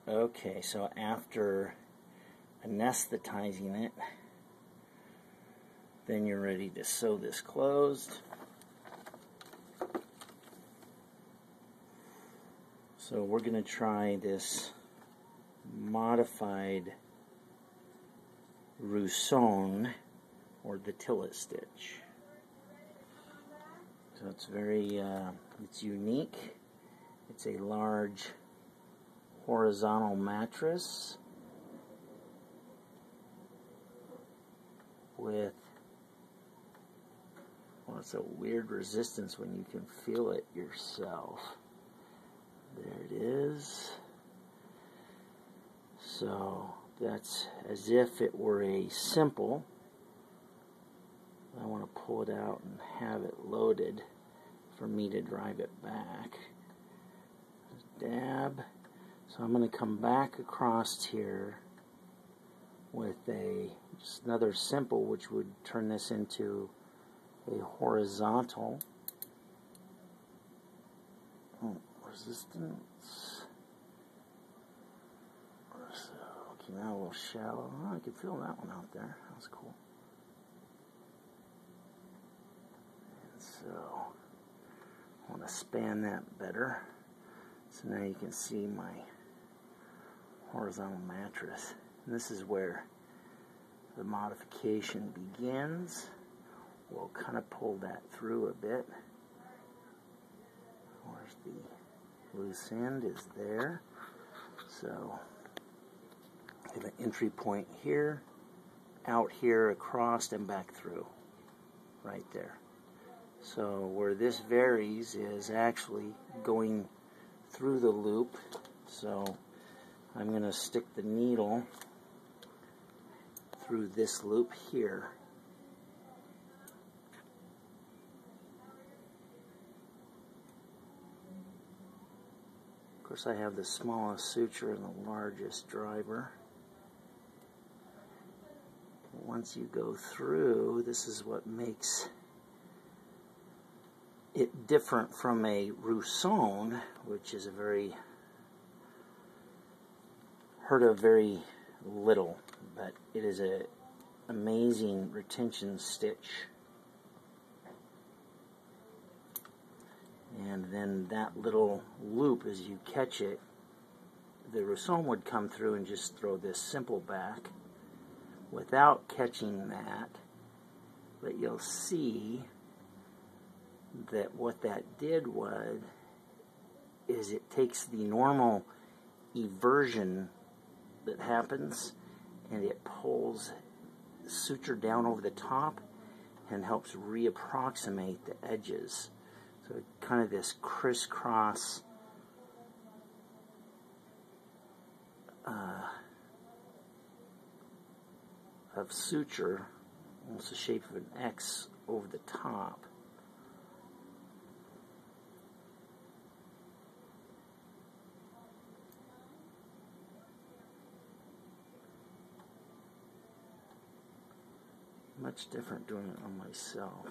Okay, so after anesthetizing it, then you're ready to sew this closed. So we're going to try this Modified Rousson, or the Tillett stitch. So it's very, it's unique. It's a large horizontal mattress with, well, it's a weird resistance when you can feel it yourself. There it is. So that's as if it were a simple. I want to pull it out and have it loaded for me to drive it back. Dab. So I'm going to come back across here with just another simple, which would turn this into a horizontal. Oh, resistance. So, okay, now a little shallow. Oh, I can feel that one out there. That's cool. And so I want to span that better. So now you can see my horizontal mattress. And this is where the modification begins. We'll kind of pull that through a bit. Where's the loose end? Is there. So I have an entry point here, out here, across, and back through. Right there. So where this varies is actually going through the loop. So I'm going to stick the needle through this loop here. Of course, I have the smallest suture and the largest driver. Once you go through, this is what makes it different from a Rousson, which is heard of very little, but it is an amazing retention stitch. And then that little loop, as you catch it, the Rousson would come through and just throw this simple back without catching that. But you'll see that what that did is it takes the normal eversion that happens and it pulls suture down over the top and helps reapproximate the edges. So kind of this crisscross of suture, almost the shape of an X over the top. Much different doing it on myself.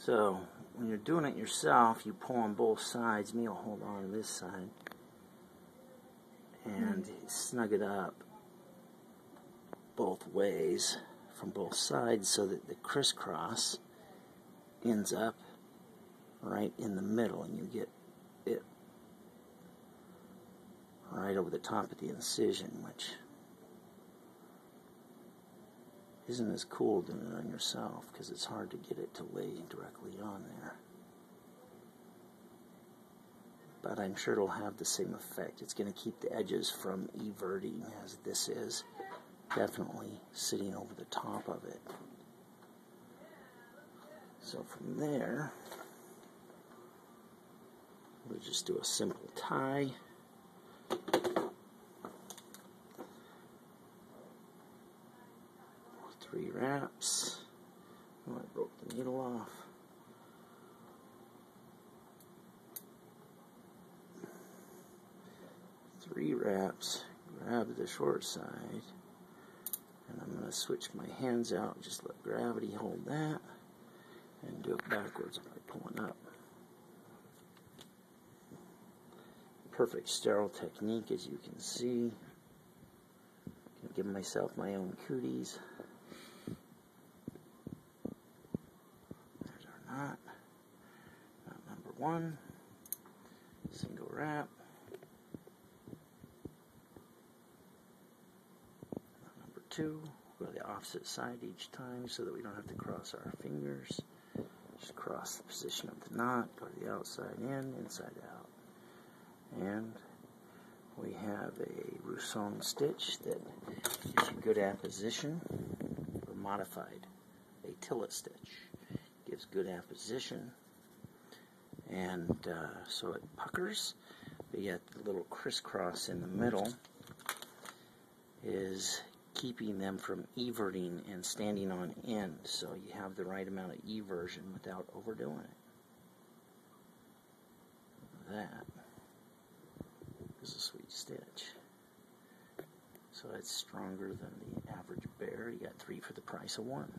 So, when you're doing it yourself, you pull on both sides. Me will hold on to this side and snug it up both ways from both sides so that the crisscross ends up right in the middle and you get it right over the top of the incision, which isn't as cool doing it on yourself because it's hard to get it to lay directly on there. But I'm sure it'll have the same effect. It's going to keep the edges from everting as this is definitely sitting over the top of it. So from there, we'll just do a simple tie. 3 wraps. Oh, I broke the needle off. Three wraps. Grab the short side. And I'm going to switch my hands out, just let gravity hold that, and do it backwards by pulling up. Perfect sterile technique, as you can see. Can give myself my own cooties. There's our knot. Knot number 1. Single wrap. Knot number 2. Go to the opposite side each time so that we don't have to cross our fingers. Just cross the position of the knot. Go to the outside in, inside out. And we have a Rousson stitch that gives you good apposition, or modified, a Tillett stitch. Gives good apposition, and so it puckers, but yet the little crisscross in the middle is keeping them from everting and standing on end, so you have the right amount of eversion without overdoing it. That is a sweet stitch. So it's stronger than the average bear. You got 3 for the price of 1.